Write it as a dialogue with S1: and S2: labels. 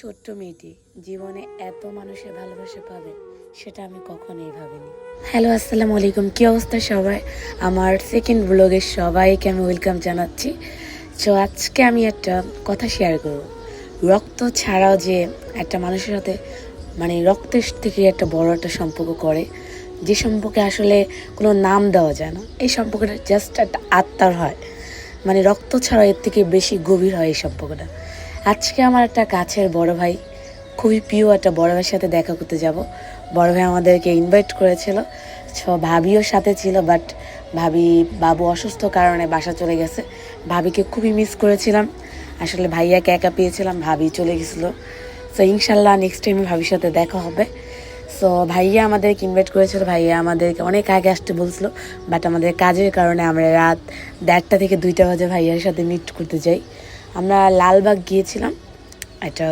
S1: ছোট্ট মেয়েটি জীবনে এত মানুষের ভালোবাসা পাবে সেটা আমি কখনোই ভাবিনি। হ্যালো, আসসালামু আলাইকুম। কী অবস্থা সবাই? আমার সেকেন্ড ব্লগে সবাইকে আমি ওয়েলকাম জানাচ্ছি। সো আজকে আমি একটা কথা শেয়ার করব। রক্ত ছাড়াও যে একটা মানুষের সাথে রক্তের থেকে একটা বড় একটা সম্পর্ক করে, যে সম্পর্কে আসলে কোনো নাম দেওয়া যায় না। এই সম্পর্কটা জাস্ট একটা আত্মার হয়, রক্ত ছাড়া এর থেকে বেশি গভীর হয় এই সম্পর্কটা। আজকে আমার একটা কাছের বড় ভাই, খুবই প্রিয় একটা বড় ভাইয়ের সাথে দেখা করতে যাব। বড় ভাই আমাদেরকে ইনভাইট করেছিল। ভাবিও সাথে ছিল, বাট বাবু অসুস্থ কারণে বাসা চলে গেছে। ভাবিকে খুবই মিস করেছিলাম। আসলে ভাইয়াকে একা পেয়েছিলাম, ভাবি চলে গেছিলো। সো ইনশাল্লাহ নেক্সট টাইমে ভাবির সাথে দেখা হবে। সো ভাইয়া আমাদেরকে ইনভাইট করেছিল। ভাইয়া আমাদেরকে অনেক আগে আসতে বলছিল, বাট আমাদের কাজের কারণে আমরা রাত 1:30 থেকে 2টা বাজে ভাইয়ার সাথে মিট করতে যাই। আমরা লালবাগ গিয়েছিলাম। এটা